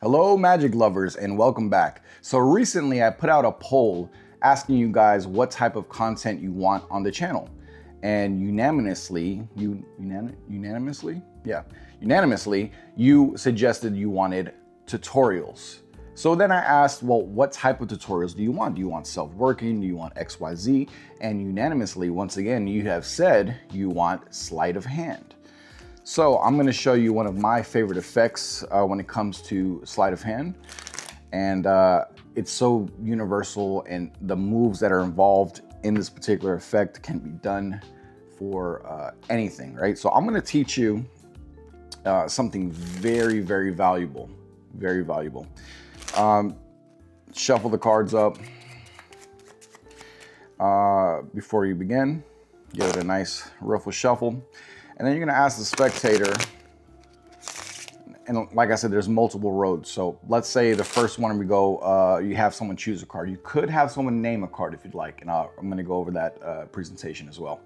Hello, magic lovers, and welcome back. So recently I put out a poll asking you guys what type of content you want on the channel. And unanimously, you suggested you wanted tutorials. So then I asked, well, what type of tutorials do you want? Do you want self-working? Do you want XYZ? And unanimously, once again, you have said you want sleight of hand. So I'm gonna show you one of my favorite effects when it comes to sleight of hand. And it's so universal, and the moves that are involved in this particular effect can be done for anything, right? So I'm gonna teach you something very, very valuable, very valuable. Shuffle the cards up before you begin. Give it a nice ruffle shuffle. And then you're gonna ask the spectator, and like I said, there's multiple roads. So let's say the first one we go, you have someone choose a card. You could have someone name a card if you'd like, and I'm gonna go over that presentation as well.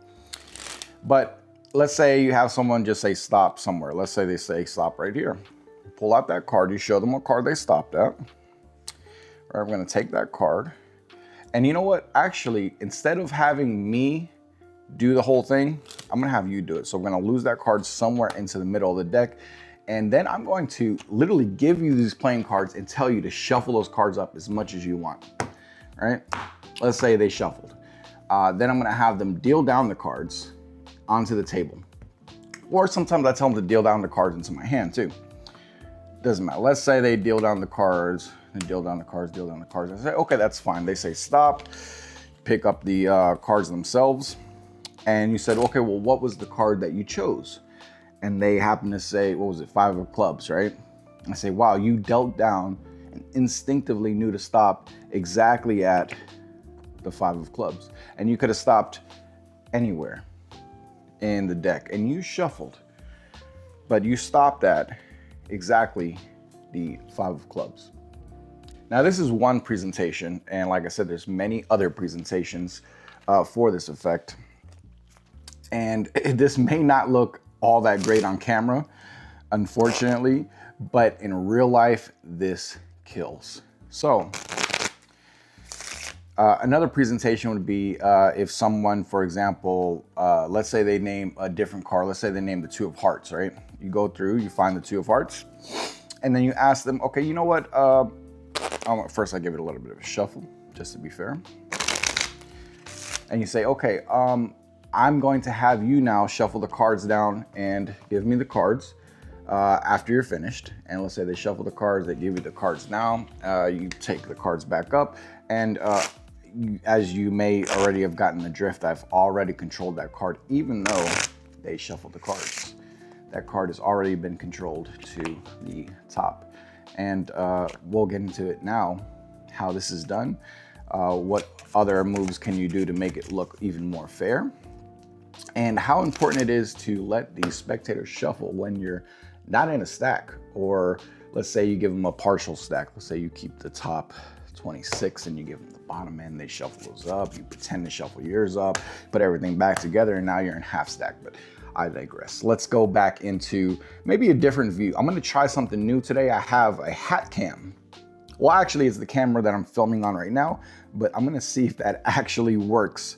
But let's say you have someone just say stop somewhere. Let's say they say stop right here. Pull out that card, you show them what card they stopped at. Right, I'm gonna take that card. And you know what? Actually, instead of having me do the whole thing, I'm gonna have you do it. So I'm gonna lose that card somewhere into the middle of the deck. And then I'm going to literally give you these playing cards and tell you to shuffle those cards up as much as you want, right? Let's say they shuffled. Then I'm gonna have them deal down the cards onto the table. Or sometimes I tell them to deal down the cards into my hand too. Doesn't matter. Let's say they deal down the cards, and deal down the cards, deal down the cards. I say, okay, that's fine. They say stop, pick up the cards themselves. And you said, okay, well, what was the card that you chose? And they happen to say, what was it, 5 of clubs, right? I say, wow, you dealt down and instinctively knew to stop exactly at the 5 of clubs. And you could have stopped anywhere in the deck and you shuffled, but you stopped at exactly the 5 of clubs. Now this is one presentation, and like I said, there's many other presentations for this effect. And this may not look all that great on camera, unfortunately, but in real life, this kills. So another presentation would be if someone, for example, let's say they name a different card. Let's say they name the 2 of hearts, right? You go through, you find the 2 of hearts, and then you ask them, okay, you know what? First I give it a little bit of a shuffle, just to be fair. And you say, okay, I'm going to have you now shuffle the cards down and give me the cards after you're finished. And let's say they shuffle the cards, they give you the cards now, you take the cards back up, and as you may already have gotten the drift, I've already controlled that card, even though they shuffled the cards. That card has already been controlled to the top. And we'll get into it now, how this is done. What other moves can you do to make it look even more fair? And how important it is to let the spectator shuffle when you're not in a stack, or let's say you give them a partial stack. Let's say you keep the top 26 and you give them the bottom end, they shuffle those up, you pretend to shuffle yours up, put everything back together, and now you're in half stack. But I digress. Let's go back into maybe a different view. I'm gonna try something new today. I have a hat cam. Well, actually it's the camera that I'm filming on right now, but I'm gonna see if that actually works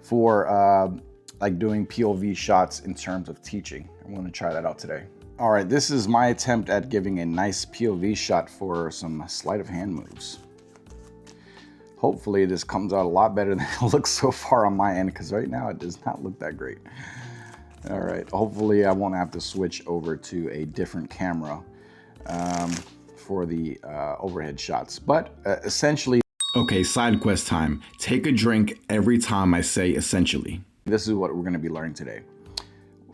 for like doing POV shots in terms of teaching. I'm gonna try that out today. All right, this is my attempt at giving a nice POV shot for some sleight of hand moves. Hopefully this comes out a lot better than it looks so far on my end, because right now it does not look that great. All right, hopefully I won't have to switch over to a different camera for the overhead shots, but essentially. Okay, side quest time. Take a drink every time I say essentially. This is what we're gonna be learning today.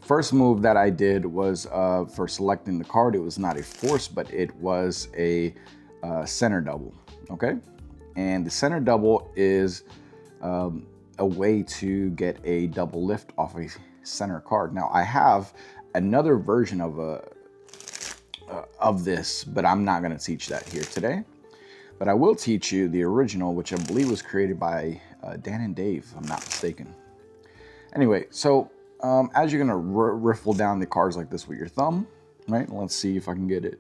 First move that I did was for selecting the card. It was not a force, but it was a center double, okay? And the center double is a way to get a double lift off a center card. Now I have another version of this, but I'm not gonna teach that here today. But I will teach you the original, which I believe was created by Dan and Dave, if I'm not mistaken. Anyway, so as you're gonna riffle down the cards like this with your thumb, right? Let's see if I can get it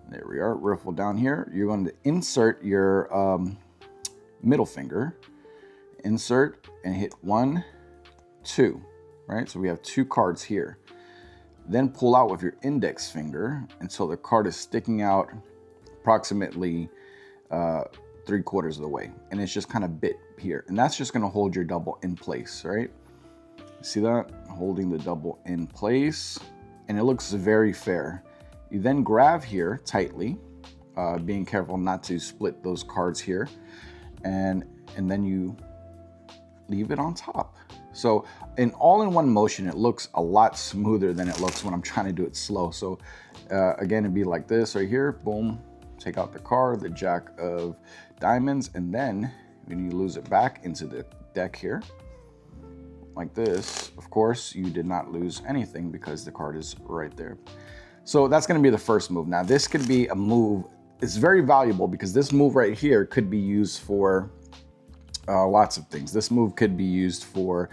There we are, riffle down here. You're going to insert your middle finger, insert and hit 1, 2, right? So we have 2 cards here. Then pull out with your index finger until the card is sticking out approximately 3/4 of the way. And it's just kind of bit here. And that's just gonna hold your double in place, right? See that? Holding the double in place. And it looks very fair. You then grab here tightly, being careful not to split those cards here. And then you leave it on top. So in all-in-one motion, it looks a lot smoother than it looks when I'm trying to do it slow. So again, it'd be like this right here, boom, take out the card, the jack of diamonds, and then when you lose it back into the deck here, like this, of course, you did not lose anything because the card is right there. So that's gonna be the first move. Now this could be a move, it's very valuable because this move right here could be used for lots of things. This move could be used for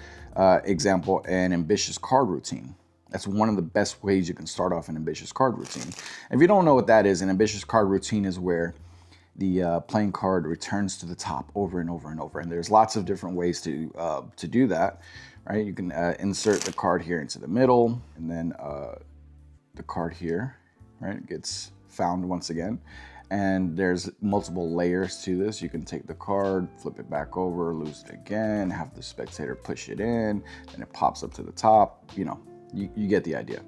example, an ambitious card routine. That's one of the best ways you can start off an ambitious card routine. If you don't know what that is, an ambitious card routine is where the playing card returns to the top over and over and over. And there's lots of different ways to do that, right? You can insert the card here into the middle, and then the card here, right, gets found once again. And there's multiple layers to this. You can take the card, flip it back over, lose it again, have the spectator push it in, and it pops up to the top. You know, you get the idea.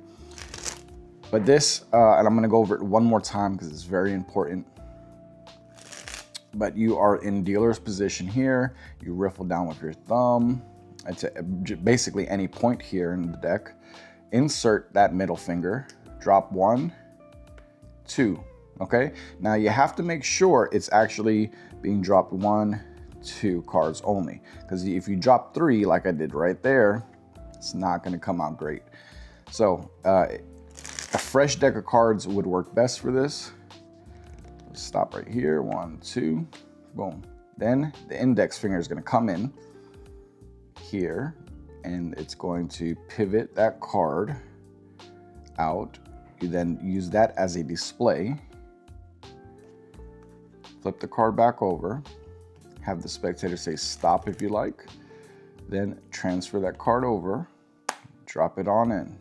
But this, and I'm gonna go over it one more time because it's very important. But you are in dealer's position here. You riffle down with your thumb to basically any point here in the deck. Insert that middle finger, drop 1, 2. Okay, now you have to make sure it's actually being dropped 1, 2 cards only. Because if you drop 3, like I did right there, it's not going to come out great. So a fresh deck of cards would work best for this. Let's stop right here, 1, 2, boom. Then the index finger is going to come in here, and it's going to pivot that card out. You then use that as a display. Flip the card back over, have the spectator say stop if you like, then transfer that card over, drop it on in,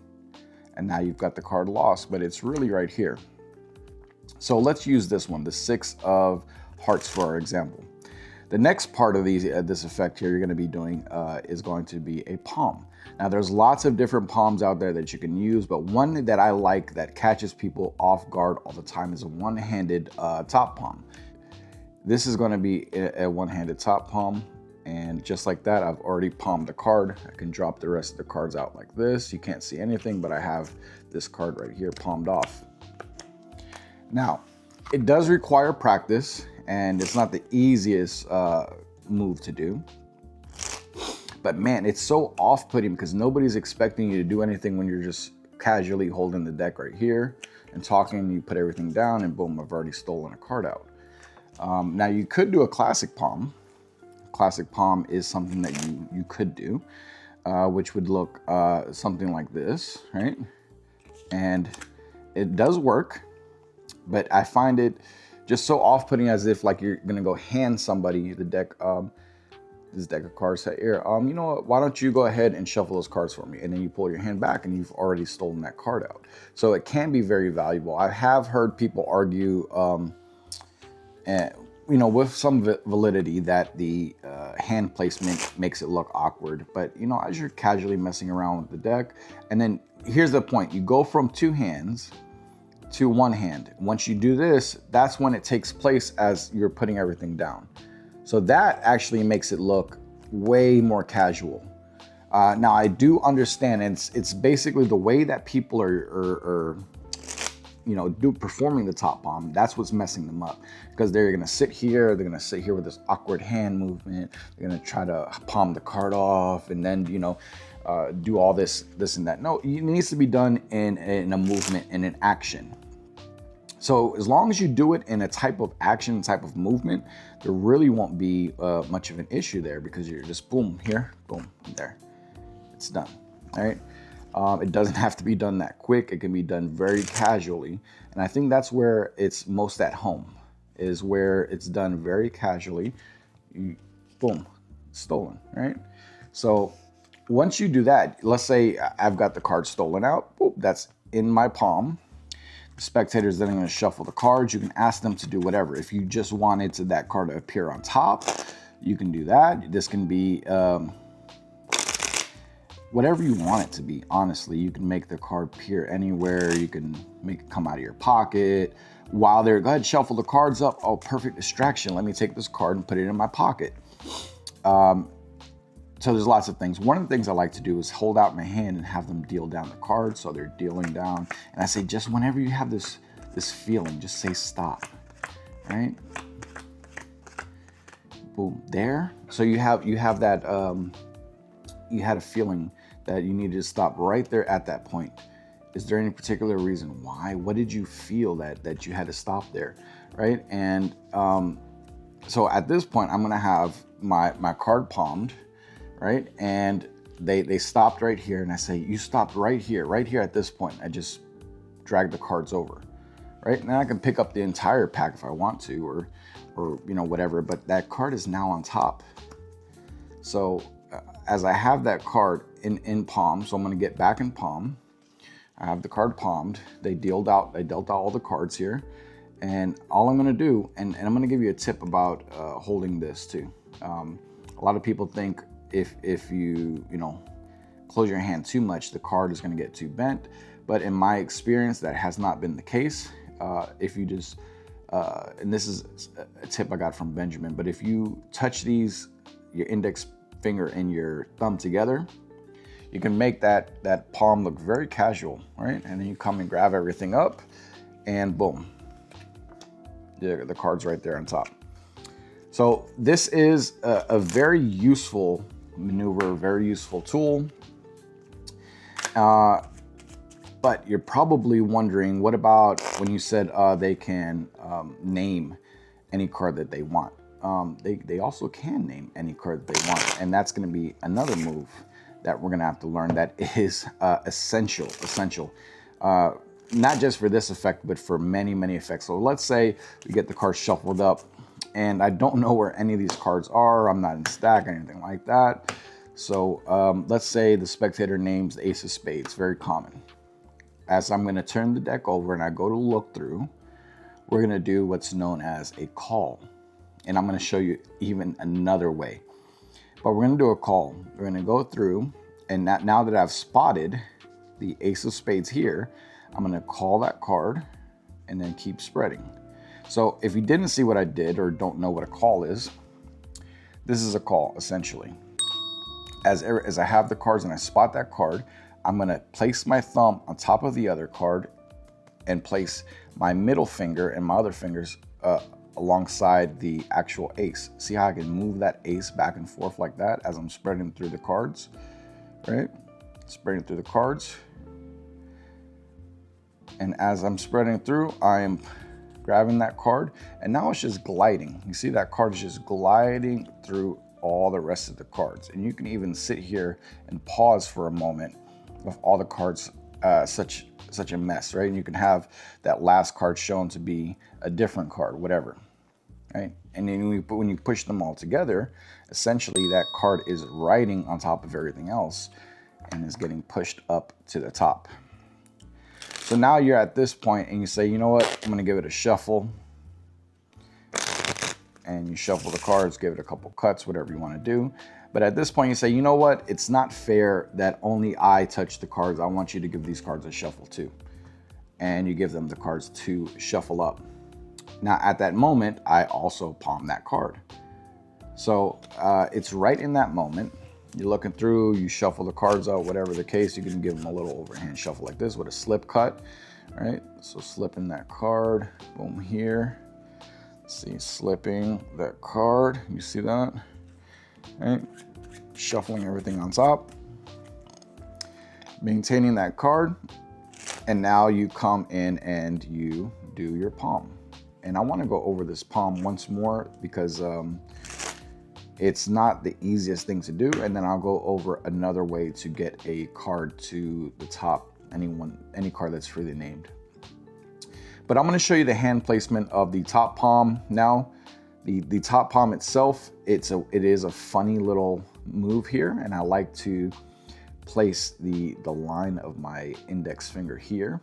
and now you've got the card lost, but it's really right here. So let's use this one, the 6 of hearts for our example. The next part of this effect here you're going to be doing is going to be a palm. Now there's lots of different palms out there that you can use, but one that I like that catches people off guard all the time is a one-handed top palm. This is going to be a one-handed top palm, and just like that, I've already palmed the card. I can drop the rest of the cards out like this. You can't see anything, but I have this card right here palmed off. Now, it does require practice, and it's not the easiest move to do. But man, it's so off-putting because nobody's expecting you to do anything when you're just casually holding the deck right here and talking, and you put everything down, and boom, I've already stolen a card out. Now you could do a classic palm. Classic palm is something that you could do, which would look something like this, right? And it does work, but I find it just so off-putting, as if like you're gonna go hand somebody the deck, this deck of cards. Say, here, you know what? Why don't you go ahead and shuffle those cards for me? And then you pull your hand back, and you've already stolen that card out. So it can be very valuable. I have heard people argue. You know, with some validity, that the hand placement makes it look awkward. But, you know, as you're casually messing around with the deck, and then here's the point, you go from 2 hands to 1 hand. Once you do this, that's when it takes place as you're putting everything down. So that actually makes it look way more casual. Now, I do understand, and it's basically the way that people are you know, performing the top palm. That's what's messing them up, because they're gonna sit here, they're gonna sit here with this awkward hand movement, they're gonna try to palm the card off, and then, you know, do all this and that. No, it needs to be done in a movement, in an action. So as long as you do it in a type of action, type of movement, there really won't be much of an issue there, because you're just boom here, boom there, it's done. All right. It doesn't have to be done that quick. It can be done very casually. And I think that's where it's most at home, is where it's done very casually. Boom, stolen, right? So once you do that, let's say I've got the card stolen out, boop, that's in my palm. The spectators then are going to shuffle the cards. You can ask them to do whatever. If you just wanted that card to appear on top, you can do that. This can be whatever you want it to be, honestly. You can make the card appear anywhere. You can make it come out of your pocket. While they're, go ahead, shuffle the cards up. Oh, perfect distraction. Let me take this card and put it in my pocket. So there's lots of things. One of the things I like to do is hold out my hand and have them deal down the cards. So they're dealing down. And I say, just whenever you have this feeling, just say stop, right? Boom, there. So you have that, you had a feeling that you needed to stop right there at that point. Is there any particular reason why? What did you feel that you had to stop there, right? And so at this point, I'm gonna have my card palmed, right? And they stopped right here, and I say, you stopped right here at this point. I just drag the cards over, right? And then I can pick up the entire pack if I want to, or you know, whatever, but that card is now on top. So as I have that card in palm, so I'm gonna get back in palm. I have the card palmed. They dealt out all the cards here. And all I'm gonna do, and I'm gonna give you a tip about holding this too. A lot of people think if you close your hand too much, the card is gonna get too bent. But in my experience, that has not been the case. If you just, and this is a tip I got from Benjamin, but if you touch these, your index finger and your thumb together, you can make that palm look very casual, right? And then you come and grab everything up, and boom, the card's right there on top. So this is a very useful maneuver, very useful tool. But you're probably wondering, what about when you said they can name any card that they want? They also can name any card that they want, and that's going to be another move that we're going to have to learn that is essential. Not just for this effect, but for many effects. So let's say we get the cards shuffled up, and I don't know where any of these cards are. I'm not in stack or anything like that. So let's say the spectator names the Ace of Spades, very common. As I'm going to turn the deck over and I go to look through, we're going to do what's known as a cull. And I'm going to show you even another way. But we're going to do a cull. We're going to go through, and now that I've spotted the Ace of Spades here, I'm going to cull that card and then keep spreading. So if you didn't see what I did or don't know what a cull is, this is a cull essentially. As I have the cards and I spot that card, I'm going to place my thumb on top of the other card and place my middle finger and my other fingers alongside the actual ace. See how I can move that ace back and forth like that as I'm spreading through the cards, right? Spreading through the cards. And as I'm spreading through, I am grabbing that card, and now it's just gliding. You see that card is just gliding through all the rest of the cards. And you can even sit here and pause for a moment with all the cards such a mess, right? And you can have that last card shown to be a different card, whatever, right? And then when you push them all together, essentially that card is riding on top of everything else and is getting pushed up to the top. So now you're at this point and you say, you know what, I'm gonna give it a shuffle. And you shuffle the cards, give it a couple cuts, whatever you wanna do. But at this point you say, you know what, it's not fair that only I touch the cards. I want you to give these cards a shuffle too. And you give them the cards to shuffle up. Now at that moment, I also palm that card. So it's right in that moment. You're looking through, you shuffle the cards out, whatever the case, you can give them a little overhand shuffle like this with a slip cut, right? So slipping that card, boom here. See, slipping that card, you see that, right? Shuffling everything on top, maintaining that card, and now you come in and you do your palm. And I want to go over this palm once more because It's not the easiest thing to do. And then I'll go over another way to get a card to the top, any card that's freely named. But I'm going to show you the hand placement of the top palm now. The top palm itself, it is a funny little move here, and I like to place the line of my index finger here,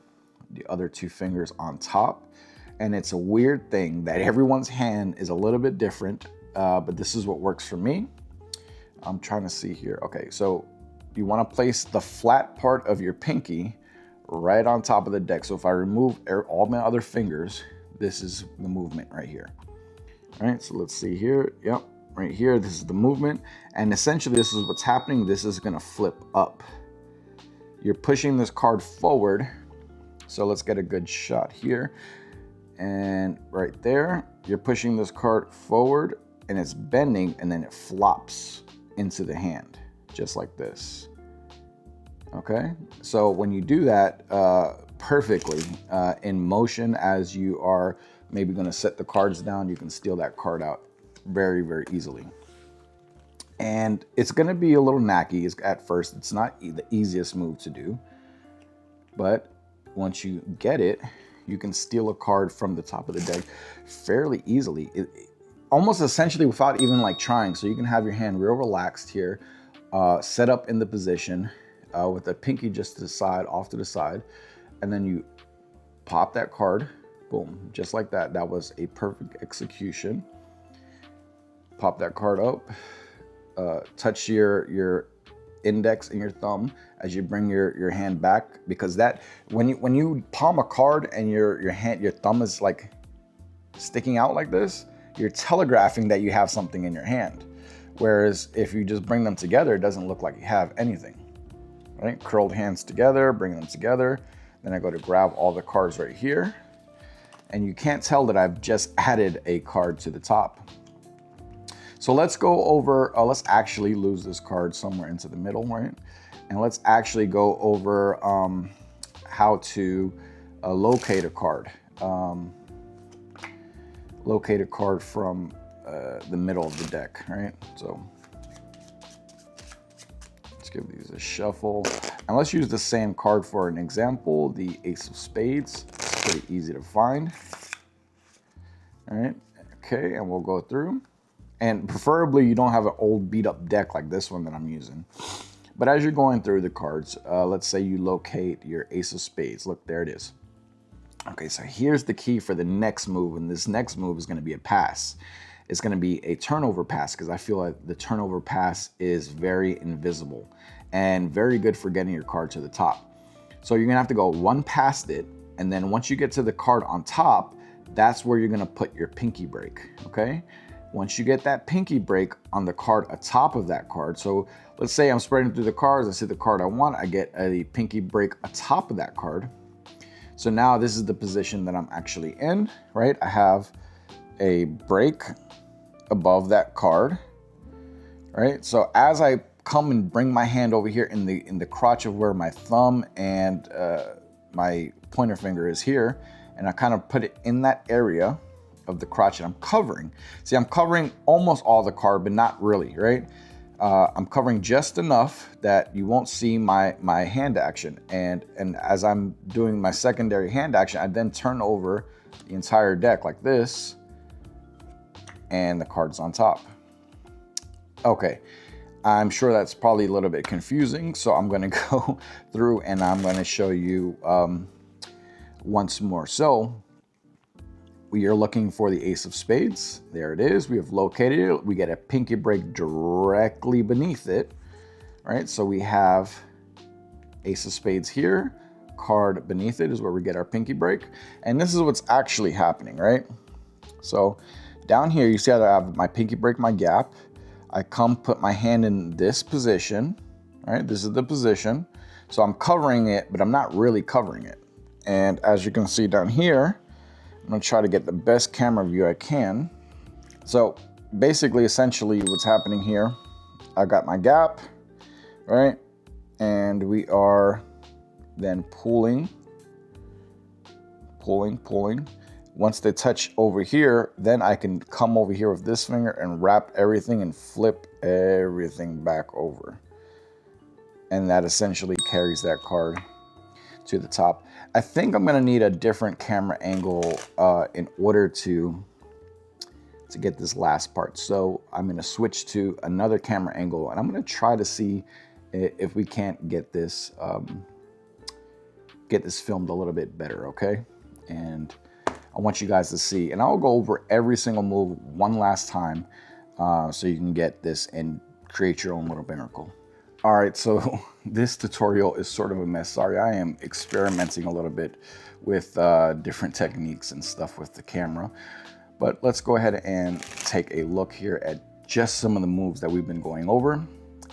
the other two fingers on top. And it's a weird thing that everyone's hand is a little bit different, but this is what works for me. I'm trying to see here. Okay, so you want to place the flat part of your pinky right on top of the deck. So if I remove all my other fingers, this is the movement right here. All right, so let's see here. Yep, right here, this is the movement. And essentially this is what's happening. This is gonna flip up. You're pushing this card forward. So let's get a good shot here. And right there, you're pushing this card forward and it's bending, and then it flops into the hand, just like this. Okay, so when you do that perfectly in motion, as you are maybe going to set the cards down, you can steal that card out very, very easily. And it's going to be a little knacky at first. It's not the easiest move to do, but once you get it, you can steal a card from the top of the deck fairly easily, almost essentially without even like trying. So you can have your hand real relaxed here, set up in the position with the pinky just to the side, off to the side, and then you pop that card. Boom, just like that. That was a perfect execution. Pop that card up, touch your index and your thumb as you bring your hand back, because that when you palm a card and your thumb is like sticking out like this, you're telegraphing that you have something in your hand. Whereas if you just bring them together, it doesn't look like you have anything. Right? Curled hands together, bring them together. Then I go to grab all the cards right here. And you can't tell that I've just added a card to the top. So let's go over, let's actually lose this card somewhere into the middle, right? And let's actually go over how to locate a card. Locate a card from the middle of the deck, right? So let's give these a shuffle. And let's use the same card for an example, the Ace of Spades. Pretty easy to find. All right, okay, and we'll go through. And preferably you don't have an old beat up deck like this one that I'm using. But as you're going through the cards, let's say you locate your Ace of Spades. Look, there it is. Okay, so here's the key for the next move, and this next move is gonna be a pass. It's gonna be a turnover pass, because I feel like the turnover pass is very invisible and very good for getting your card to the top. So you're gonna have to go one past it, and then once you get to the card on top, that's where you're gonna put your pinky break, okay? Once you get that pinky break on the card atop of that card, so let's say I'm spreading through the cards, I see the card I want, I get a pinky break atop of that card. So now this is the position that I'm actually in, right? I have a break above that card, right? So as I come and bring my hand over here in the crotch of where my thumb and my pointer finger is here, and I kind of put it in that area of the crotch, and I'm covering. See, I'm covering almost all the card, but not really, right? I'm covering just enough that you won't see my hand action. And as I'm doing my secondary hand action, I then turn over the entire deck like this, and the card's on top. Okay, I'm sure that's probably a little bit confusing, so I'm gonna go through and I'm gonna show you once more. So we are looking for the Ace of Spades. There it is. We have located it. We get a pinky break directly beneath it. All right, so we have Ace of Spades here. Card beneath it is where we get our pinky break. And this is what's actually happening, right? So down here, you see how I have my pinky break, my gap. I come put my hand in this position, all right? This is the position. So I'm covering it, but I'm not really covering it. And as you can see down here, I'm gonna try to get the best camera view I can. So basically, essentially what's happening here, I got my gap, right? And we are then pulling. Once they touch over here, then I can come over here with this finger and wrap everything and flip everything back over. And that essentially carries that card to the top. I think I'm gonna need a different camera angle in order to get this last part. So I'm gonna switch to another camera angle and I'm gonna try to see if we can't get this filmed a little bit better, okay? And I want you guys to see, and I'll go over every single move one last time so you can get this and create your own little miracle. All right, so this tutorial is sort of a mess. Sorry, I am experimenting a little bit with different techniques and stuff with the camera. But let's go ahead and take a look here at just some of the moves that we've been going over.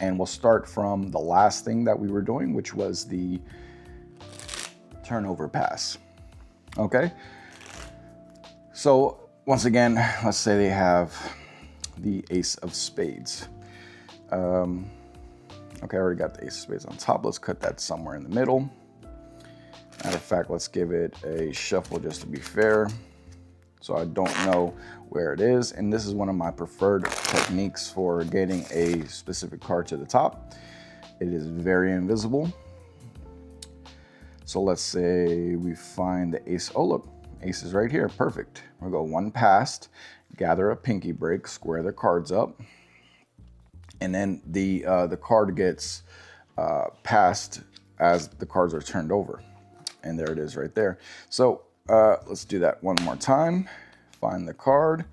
And we'll start from the last thing that we were doing, which was the turnover pass, okay? So once again, let's say they have the ace of spades. Okay, I already got the ace of spades on top. Let's cut that somewhere in the middle. Matter of fact, let's give it a shuffle just to be fair. So I don't know where it is. And this is one of my preferred techniques for getting a specific card to the top. It is very invisible. So let's say we find the ace. Oh, look, ace is right here. Perfect. We'll go one past, gather a pinky break, square the cards up. And then the card gets passed as the cards are turned over. And there it is right there. So let's do that one more time. Find the card,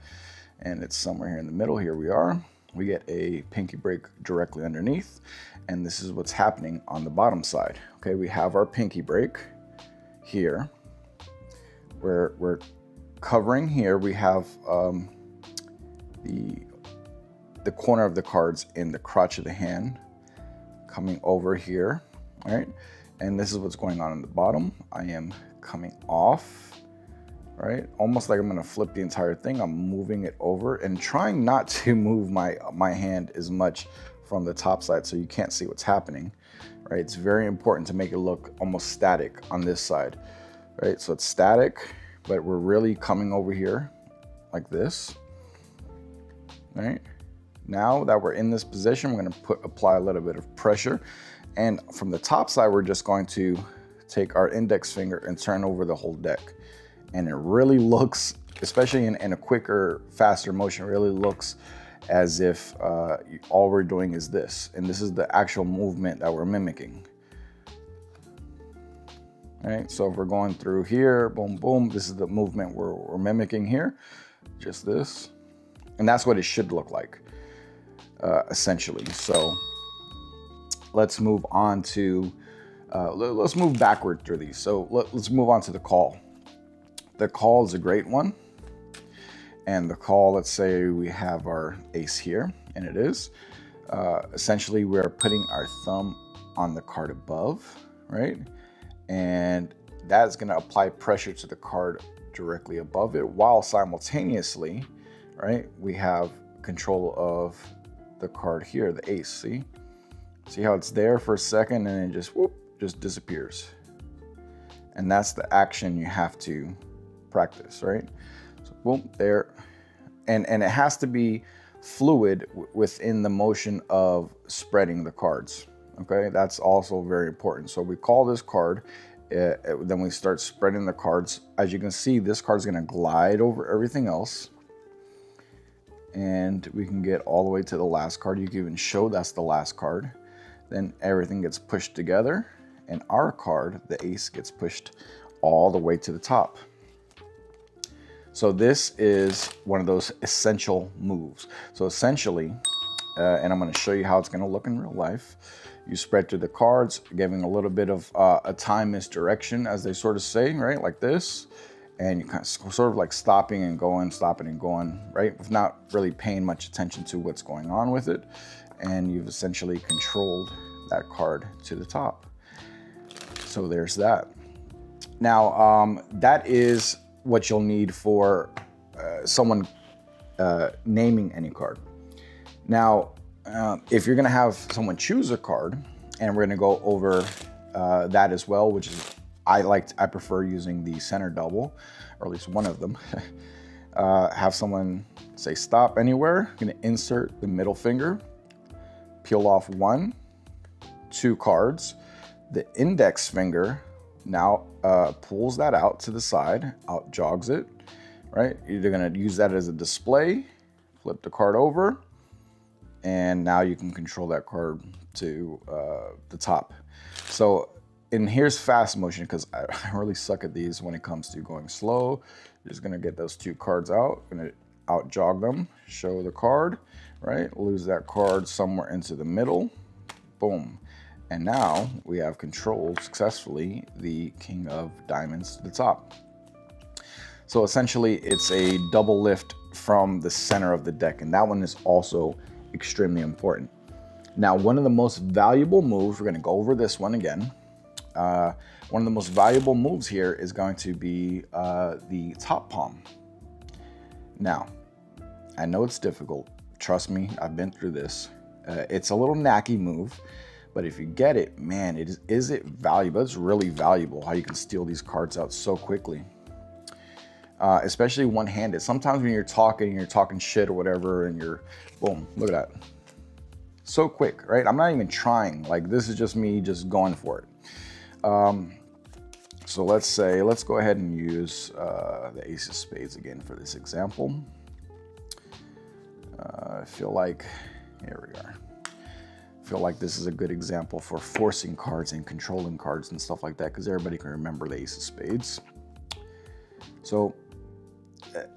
and it's somewhere here in the middle. Here we are. We get a pinky break directly underneath, and this is what's happening on the bottom side. Okay, we have our pinky break here. We're covering here. We have the corner of the cards in the crotch of the hand coming over here, all right? And this is what's going on the bottom. I am coming off, right? Almost like I'm gonna flip the entire thing. I'm moving it over and trying not to move my hand as much from the top side so you can't see what's happening, right? It's very important to make it look almost static on this side, right? So it's static, but we're really coming over here like this, right? Now that we're in this position, we're gonna apply a little bit of pressure. And from the top side, we're just going to take our index finger and turn over the whole deck. And it really looks, especially in a quicker, faster motion, really looks as if all we're doing is this. And this is the actual movement that we're mimicking. All right, so if we're going through here, boom, boom, this is the movement we're mimicking here, just this. And that's what it should look like, essentially. So let's move on to, let's move backward through these. So let's move on to the call. The call is a great one. And the call, let's say we have our ace here, and it is. Essentially, we're putting our thumb on the card above, right? And that's gonna apply pressure to the card directly above it, while simultaneously, right, we have control of the card here, the ace, see? See how it's there for a second and then just, whoop, just disappears. And that's the action you have to practice, right? So boom, there. And it has to be fluid within the motion of spreading the cards, okay? That's also very important. So we call this card, then we start spreading the cards. As you can see, this card's gonna glide over everything else. And we can get all the way to the last card. You can even show that's the last card. Then everything gets pushed together, and our card, the ace, gets pushed all the way to the top. So this is one of those essential moves. So essentially, and I'm gonna show you how it's gonna look in real life. You spread through the cards, giving a little bit of a time misdirection, as they sort of say, right? Like this. And you kind of sort of like stopping and going, right? With not really paying much attention to what's going on with it. And you've essentially controlled that card to the top. So there's that. Now, that is what you'll need for someone naming any card. Now, if you're gonna have someone choose a card, and we're gonna go over that as well, which is I prefer using the center double, or at least one of them. Have someone say stop anywhere. I'm gonna insert the middle finger, peel off 1, 2 cards. The index finger now pulls that out to the side, out jogs it, right? You're gonna use that as a display, flip the card over, and now you can control that card to the top. So, and here's fast motion, because I really suck at these when it comes to going slow. You're just gonna get those 2 cards out, gonna out jog them, show the card, right? Lose that card somewhere into the middle, boom. And now we have controlled successfully the king of diamonds to the top. So essentially it's a double lift from the center of the deck, and that one is also extremely important. Now, one of the most valuable moves, we're gonna go over this one again. One of the most valuable moves here is going to be the top palm. Now, I know it's difficult. Trust me, I've been through this. It's a little knacky move, but if you get it, man, is it valuable? It's really valuable how you can steal these cards out so quickly. Especially one-handed. Sometimes when you're talking shit or whatever, and you're, boom, look at that. So quick, right? I'm not even trying. Like, this is just me just going for it. So let's go ahead and use the ace of spades again for this example. I feel like, here we are. I feel like this is a good example for forcing cards and controlling cards and stuff like that, because everybody can remember the ace of spades. So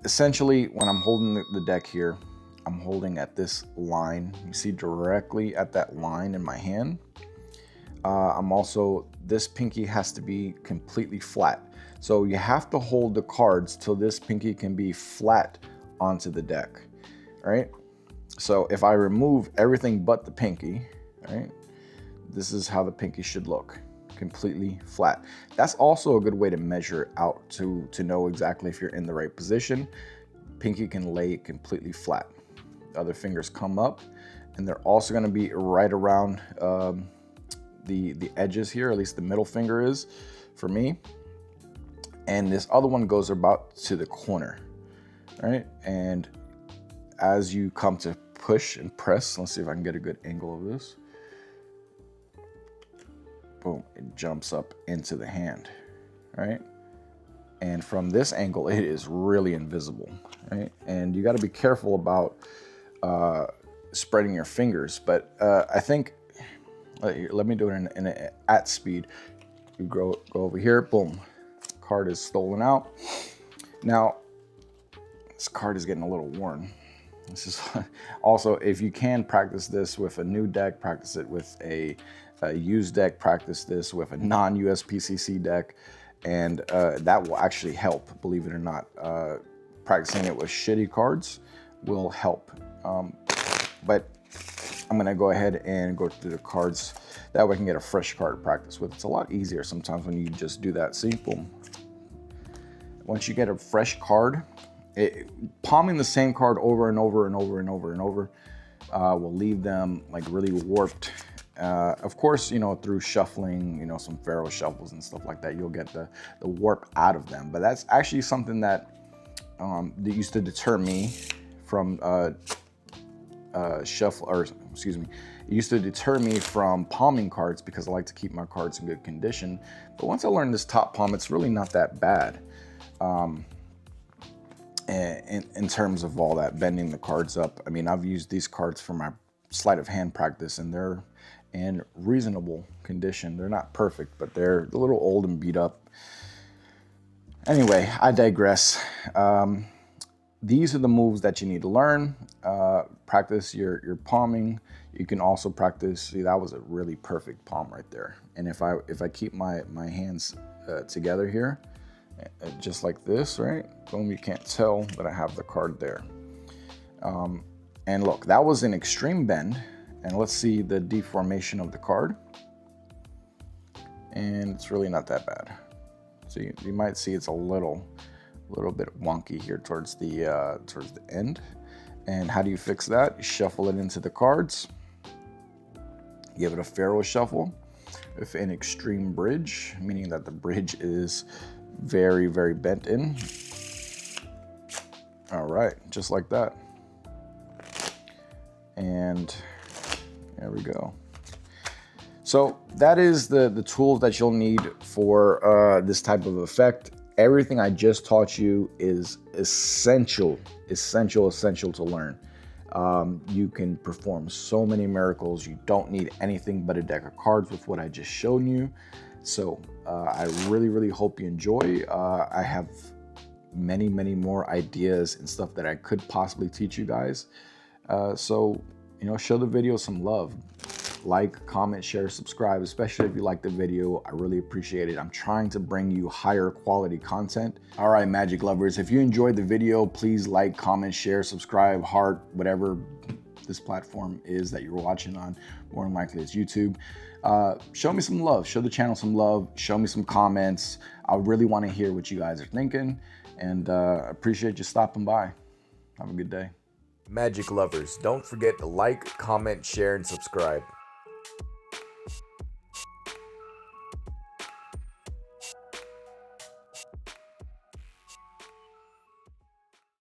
essentially, when I'm holding the deck here, I'm holding at this line. You see directly at that line in my hand. I'm also, this pinky has to be completely flat. So you have to hold the cards till this pinky can be flat onto the deck, right? So if I remove everything but the pinky, right, this is how the pinky should look, completely flat. That's also a good way to measure out to know exactly if you're in the right position. Pinky can lay completely flat. The other fingers come up, and they're also going to be right around the edges here, at least the middle finger is for me. And this other one goes about to the corner, right? And as you come to push and press, let's see if I can get a good angle of this. Boom, it jumps up into the hand, right? And from this angle, it is really invisible, right? And you got to be careful about spreading your fingers. But I think, let me do it at speed. You go over here, boom, card is stolen out. Now, this card is getting a little worn. This is also, if you can practice this with a new deck, practice it with a used deck, practice this with a non-USPCC deck, and that will actually help, believe it or not. Practicing it with shitty cards will help. But I'm gonna go ahead and go through the cards. That way I can get a fresh card to practice with. It's a lot easier sometimes when you just do that. See, boom. Once you get a fresh card, palming the same card over and over and over and over and over will leave them like really warped. Of course, you know, through shuffling, you know, some Pharaoh shuffles and stuff like that, you'll get the warp out of them. But that's actually something that used to deter me from it used to deter me from palming cards, because I like to keep my cards in good condition. But once I learned this top palm, it's really not that bad. In terms of all that, bending the cards up. I mean, I've used these cards for my sleight of hand practice, and they're in reasonable condition. They're not perfect, but they're a little old and beat up. Anyway, I digress. These are the moves that you need to learn. Practice your palming. You can also practice, see, that was a really perfect palm right there. And if I keep my hands together here, just like this, right? Boom, you can't tell that I have the card there. And look, that was an extreme bend. And let's see the deformation of the card. And it's really not that bad. So you might see it's a little bit wonky here towards the end. And how do you fix that? You shuffle it into the cards. Give it a Pharaoh shuffle. with an extreme bridge, meaning that the bridge is very, very bent in. All right, just like that. And there we go. So that is the tools that you'll need for this type of effect. Everything I just taught you is essential to learn. You can perform so many miracles. You don't need anything but a deck of cards with what I just showed you. So I really hope you enjoy. I have many more ideas and stuff that I could possibly teach you guys. So, you know, show the video some love. Like, comment, share, subscribe, especially if you like the video. I really appreciate it. I'm trying to bring you higher quality content. All right, magic lovers, if you enjoyed the video, please like, comment, share, subscribe, heart, whatever this platform is that you're watching on. More than likely it's YouTube. Show me some love, show the channel some love, show me some comments. I really want to hear what you guys are thinking, and appreciate you stopping by. Have a good day. Magic lovers, don't forget to like, comment, share, and subscribe.